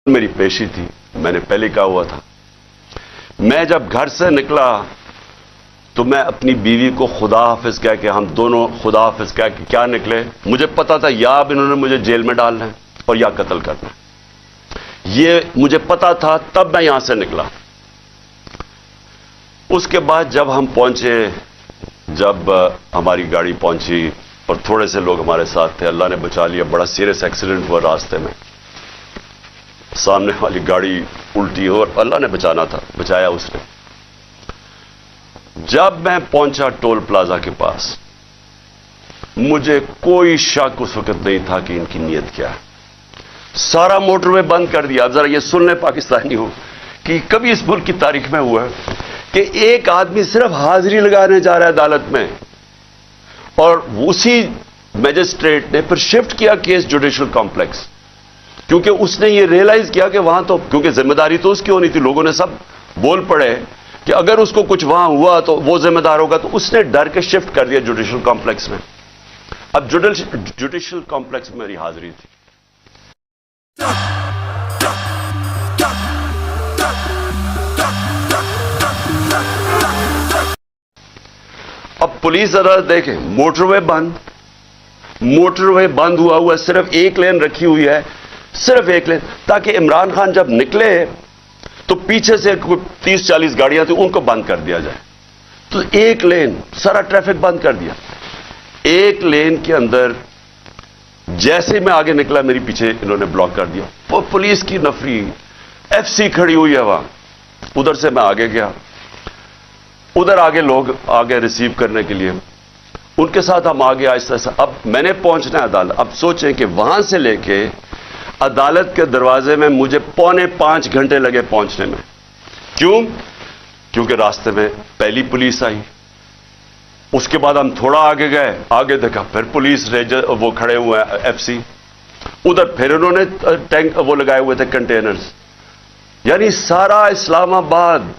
मेरी पेशी थी, मैंने पहले कहा हुआ था। मैं जब घर से निकला तो मैं अपनी बीवी को खुदा हाफिज कह के, हम दोनों खुदा हाफिज कह के क्या निकले। मुझे पता था या अब इन्होंने मुझे जेल में डालना है और या कत्ल करना है, ये मुझे पता था। तब मैं यहां से निकला। उसके बाद जब हम पहुंचे, जब हमारी गाड़ी पहुंची और थोड़े से लोग हमारे साथ थे, अल्लाह ने बचा लिया। बड़ा सीरियस एक्सीडेंट हुआ रास्ते में, सामने वाली गाड़ी उल्टी हो और अल्लाह ने बचाना था, बचाया उसने। जब मैं पहुंचा टोल प्लाजा के पास, मुझे कोई शक उस वक्त नहीं था कि इनकी नीयत क्या है। सारा मोटरवे बंद कर दिया। अब जरा ये सुन ले पाकिस्तानी हो कि कभी इस मुल्क की तारीख में हुआ है कि एक आदमी सिर्फ हाजिरी लगाने जा रहा है अदालत में और उसी मैजिस्ट्रेट ने फिर शिफ्ट किया केस जुडिशल कॉम्प्लेक्स, क्योंकि उसने ये रियलाइज किया कि वहां तो, क्योंकि जिम्मेदारी तो उसकी होनी थी, लोगों ने सब बोल पड़े कि अगर उसको कुछ वहां हुआ तो वो जिम्मेदार होगा, तो उसने डर के शिफ्ट कर दिया जुडिशल कॉम्प्लेक्स में। अब जुडिशल कॉम्प्लेक्स में मेरी हाजिरी थी। अब पुलिस अदालत देखें, मोटरवे बंद हुआ, सिर्फ एक लेन रखी हुई है, सिर्फ एक लेन, ताकि इमरान खान जब निकले तो पीछे से 30-40 गाड़ियां थी, उनको बंद कर दिया जाए। तो एक लेन, सारा ट्रैफिक बंद कर दिया। एक लेन के अंदर जैसे मैं आगे निकला, मेरी पीछे इन्होंने ब्लॉक कर दिया। पुलिस की नफरी, एफसी खड़ी हुई है वहां। उधर से मैं आगे गया, उधर आगे लोग आगे रिसीव करने के लिए, उनके साथ हम आगे आहिस्ता आहिस्ता। अब मैंने पहुंचना है अदालत। अब सोचें कि वहां से लेके अदालत के दरवाजे में मुझे 4.25 घंटे लगे पहुंचने में। क्यों? क्योंकि रास्ते में पहली पुलिस आई, उसके बाद हम थोड़ा आगे गए, आगे देखा फिर पुलिस रेंजर वो खड़े हुए हैं, एफसी। उधर फिर उन्होंने टैंक वो लगाए हुए थे, कंटेनर्स। यानी सारा इस्लामाबाद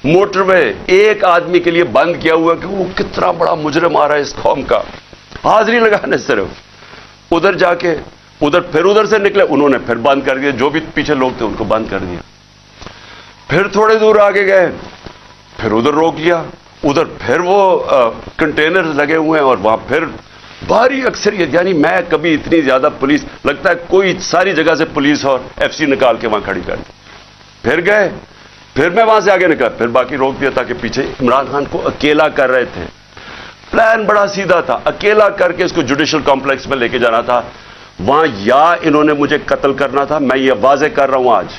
मोटरवे एक आदमी के लिए बंद किया हुआ कि वो कितना बड़ा मुजरिम आ रहा है इस कौम का, हाजिरी लगाने सिर्फ। उधर जाके फिर उधर से निकले, उन्होंने फिर बंद कर दिया, जो भी पीछे लोग थे उनको बंद कर दिया। फिर थोड़े दूर आगे गए, फिर उधर रोक लिया, उधर फिर वो कंटेनर लगे हुए हैं और वहां फिर भारी अक्सरियत। यानी मैं कभी इतनी ज्यादा पुलिस, लगता है कोई सारी जगह से पुलिस और एफसी निकाल के वहां खड़ी कर दी। फिर गए, फिर मैं वहां से आगे निकला, फिर बाकी रोक दिया, ताकि पीछे इमरान खान को अकेला कर रहे थे। प्लान बड़ा सीधा था, अकेला करके इसको जुडिशल कॉम्प्लेक्स में लेके जाना था। वहां या इन्होंने मुझे कत्ल करना था, मैं ये वाजे कर रहा हूं आज,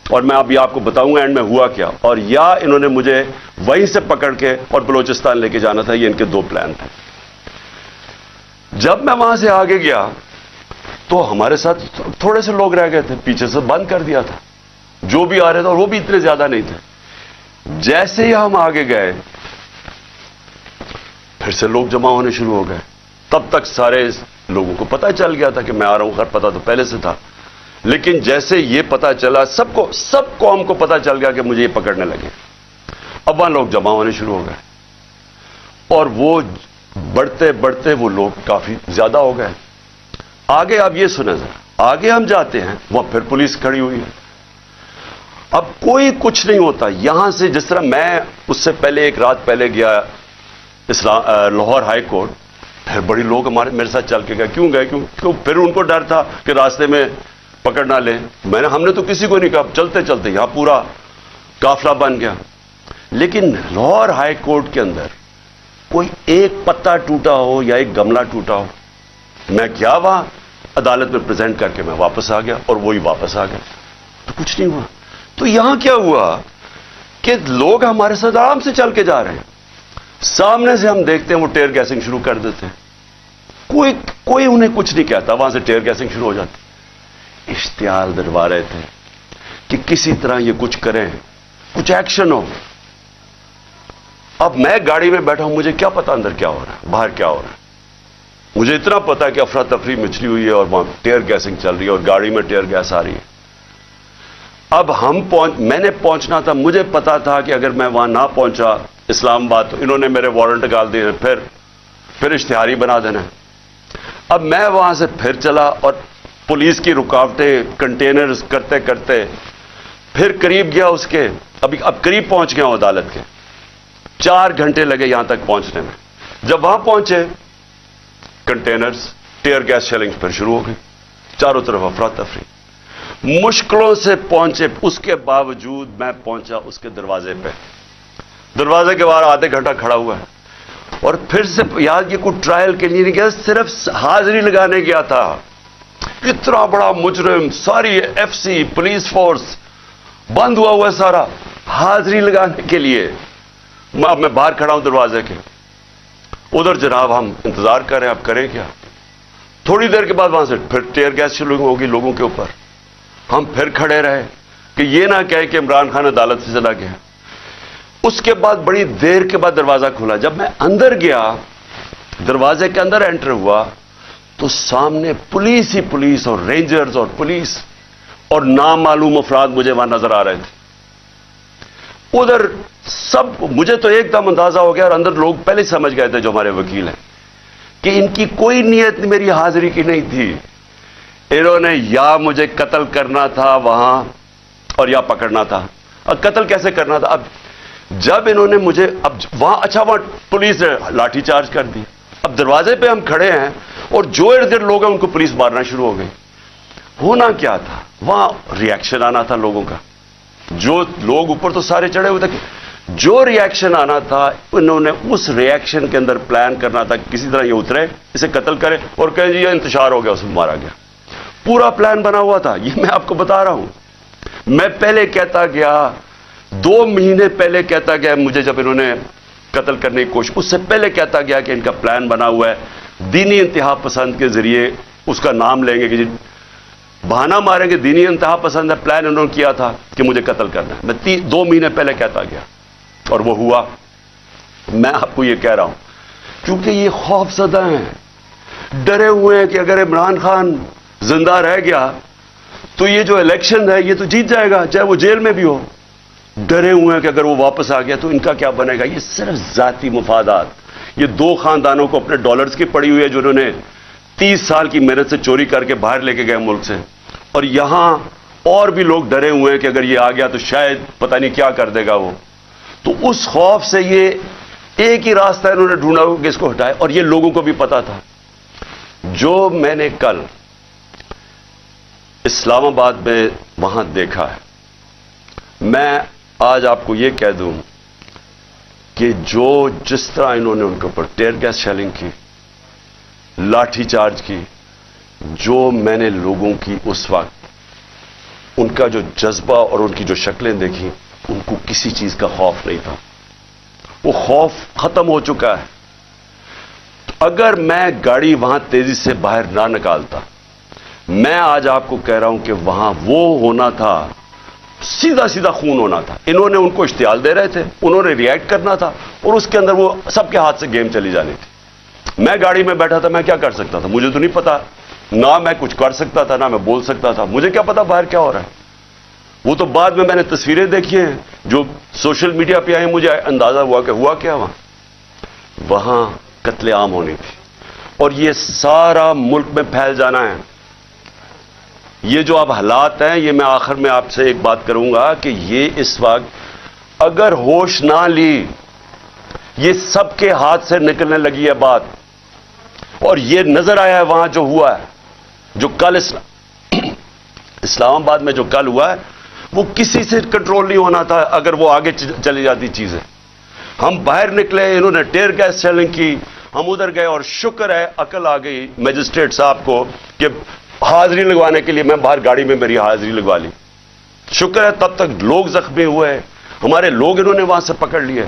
और मैं अभी आपको बताऊंगा एंड में हुआ क्या, और या इन्होंने मुझे वहीं से पकड़ के और बलोचिस्तान लेके जाना था। ये इनके दो प्लान थे। जब मैं वहां से आगे गया तो हमारे साथ थोड़े से लोग रह गए थे, पीछे से बंद कर दिया था जो भी आ रहे थे, और वो भी इतने ज्यादा नहीं थे। जैसे ही हम आगे गए, फिर से लोग जमा होने शुरू हो गए। तब तक सारे लोगों को पता चल गया था कि मैं आ रहा हूं, खैर पता तो पहले से था, लेकिन जैसे ये पता चला, सब कौम को पता चल गया कि मुझे ये पकड़ने लगे। अब वहां लोग जमा होने शुरू हो गए और वो बढ़ते बढ़ते वो लोग काफी ज्यादा हो गए। आगे आप ये सुने जरा, आगे हम जाते हैं, वहां फिर पुलिस खड़ी हुई है। अब कोई कुछ नहीं होता यहां से। जिस तरह मैं उससे पहले एक रात पहले गया लाहौर हाई कोर्ट, फिर बड़ी लोग मेरे साथ चल के गए। क्यों गए? क्यों? फिर उनको डर था कि रास्ते में पकड़ ना ले। हमने तो किसी को नहीं कहा, चलते चलते यहां पूरा काफिला बन गया। लेकिन लाहौर हाई कोर्ट के अंदर कोई एक पत्ता टूटा हो या एक गमला टूटा हो। मैं गया वहां, अदालत में प्रेजेंट करके मैं वापस आ गया, और वही वापस आ गया, तो कुछ नहीं हुआ। तो यहां क्या हुआ कि लोग हमारे साथ आराम से चल के जा रहे हैं, सामने से हम देखते हैं वो टेयर गैसिंग शुरू कर देते हैं। कोई उन्हें कुछ नहीं कहता, वहां से टेयर गैसिंग शुरू हो जाती। इश्तिहार दिलवा रहे थे कि किसी तरह ये कुछ करें, कुछ एक्शन हो। अब मैं गाड़ी में बैठा हूं, मुझे क्या पता अंदर क्या हो रहा है, बाहर क्या हो रहा है। मुझे इतना पता है कि अफरा तफरी मचली हुई है और वहां टेयर गैसिंग चल रही है और गाड़ी में टेयर गैस आ रही है। अब मैंने पहुंचना था, मुझे पता था कि अगर मैं वहां ना पहुंचा इस्लामाबाद, तो इन्होंने मेरे वारंट निकाल दिए, फिर इश्तिहारी बना देना है। अब मैं वहां से फिर चला और पुलिस की रुकावटें, कंटेनर्स करते करते फिर करीब गया उसके, अब करीब पहुंच गया हूं अदालत के। 4 घंटे लगे यहां तक पहुंचने में। जब वहां पहुंचे, कंटेनर्स, टीयर गैस शेलिंग फिर शुरू हो गई, चारों तरफ अफरा तफरी। मुश्किलों से पहुंचे, उसके बावजूद मैं पहुंचा उसके दरवाजे पे। दरवाजे के बाहर आधे घंटा खड़ा हुआ है, और फिर से याद, ये कोई ट्रायल के लिए नहीं गया, सिर्फ हाजिरी लगाने गया था। इतना बड़ा मुजरिम, सारी एफसी पुलिस फोर्स बंद हुआ है सारा, हाजिरी लगाने के लिए। अब मैं बाहर खड़ा हूं दरवाजे के, उधर जनाब हम इंतजार कर रहे हैं, अब करें क्या। थोड़ी देर के बाद वहां से फिर टीयर गैस शुरू होगी लोगों के ऊपर। हम फिर खड़े रहे कि ये ना कहे कि इमरान खान अदालत से चला गया। उसके बाद बड़ी देर के बाद दरवाजा खुला। जब मैं अंदर गया, दरवाजे के अंदर एंटर हुआ, तो सामने पुलिस ही पुलिस और रेंजर्स और पुलिस और नामालूम अफराद मुझे वहां नजर आ रहे थे। उधर सब, मुझे तो एकदम अंदाजा हो गया, और अंदर लोग पहले समझ गए थे जो हमारे वकील हैं, कि इनकी कोई नीयत मेरी हाजिरी की नहीं थी। इन्होंने या मुझे कत्ल करना था वहां, और या पकड़ना था। अब कत्ल कैसे करना था? अब जब इन्होंने मुझे, अब वहां, अच्छा वहां पुलिस ने लाठीचार्ज कर दी। अब दरवाजे पे हम खड़े हैं, और जो इर्द गिर्द लोग हैं उनको पुलिस मारना शुरू हो गई। होना क्या था? वहां रिएक्शन आना था लोगों का। जो लोग ऊपर तो सारे चढ़े हुए थे, जो रिएक्शन आना था, उन्होंने उस रिएक्शन के अंदर प्लान करना था, किसी तरह ये उतरे, इसे कत्ल करे और कहे जी ये इंतशार हो गया, उसमें मारा गया। पूरा प्लान बना हुआ था। ये मैं आपको बता रहा हूं। मैं पहले कहता गया, 2 महीने पहले कहता गया मुझे, जब इन्होंने कत्ल करने की कोशिश, उससे पहले कहता गया कि इनका प्लान बना हुआ है, दीनी इंतहा पसंद के जरिए उसका नाम लेंगे, कि बहाना मारेंगे, दीनी इंतहा पसंद है, प्लान इन्होंने किया था कि मुझे कत्ल करना है। मैं 2 महीने पहले कहता गया, और वो हुआ। मैं आपको ये कह रहा हूं क्योंकि ये खौफजदा हैं, डरे हुए हैं कि अगर इमरान खान जिंदा रह गया तो ये जो इलेक्शन है ये तो जीत जाएगा, चाहे वो जेल में भी हो। डरे हुए हैं कि अगर वो वापस आ गया तो इनका क्या बनेगा। ये सिर्फ जाती मुफादात, ये 2 खानदानों को अपने डॉलर्स की पड़ी हुई है, जो उन्होंने 30 साल की मेहनत से चोरी करके बाहर लेके गए मुल्क से। और यहां और भी लोग डरे हुए हैं कि अगर ये आ गया तो शायद पता नहीं क्या कर देगा वो। तो उस खौफ से ये एक ही रास्ता इन्होंने ढूंढा कि इसको हटाए, और ये लोगों को भी पता था। जो मैंने कल इस्लामाबाद में वहां देखा है, मैं आज आपको यह कह दूं कि जिस तरह इन्होंने उनके ऊपर टीयर गैस शेलिंग की, लाठीचार्ज की, जो मैंने लोगों की उस वक्त उनका जो जज्बा और उनकी जो शक्लें देखी, उनको किसी चीज का खौफ नहीं था। वो खौफ खत्म हो चुका है। तो अगर मैं गाड़ी वहां तेजी से बाहर ना निकालता, मैं आज आपको कह रहा हूं कि वहां वो होना था, सीधा सीधा खून होना था। इन्होंने उनको इश्तियाल दे रहे थे, उन्होंने रिएक्ट करना था, और उसके अंदर वो सबके हाथ से गेम चली जानी थी। मैं गाड़ी में बैठा था, मैं क्या कर सकता था? मुझे तो नहीं पता, ना मैं कुछ कर सकता था, ना मैं बोल सकता था। मुझे क्या पता बाहर क्या हो रहा है। वो तो बाद में मैंने तस्वीरें देखी हैं जो सोशल मीडिया पे आई, मुझे अंदाजा हुआ कि हुआ क्या वहां कत्लेआम होनी थी, और ये सारा मुल्क में फैल जाना है। ये जो अब हालात हैं, ये मैं आखिर में आपसे एक बात करूंगा कि ये इस वक्त अगर होश ना ली, ये सबके हाथ से निकलने लगी है बात। और ये नजर आया है वहां जो हुआ है, जो कल इस्लामाबाद में जो कल हुआ है, वो किसी से कंट्रोल नहीं होना था अगर वो आगे चली जाती चीजें। हम बाहर निकले, इन्होंने टीयर गैस शेलिंग की, हम उधर गए, और शुक्र है अकल आ गई मजिस्ट्रेट साहब को कि हाजिरी लगवाने के लिए मैं बाहर गाड़ी में मेरी हाजिरी लगवा ली। शुक्र है तब तक लोग जख्मी हुए, हमारे लोग इन्होंने वहां से पकड़ लिए।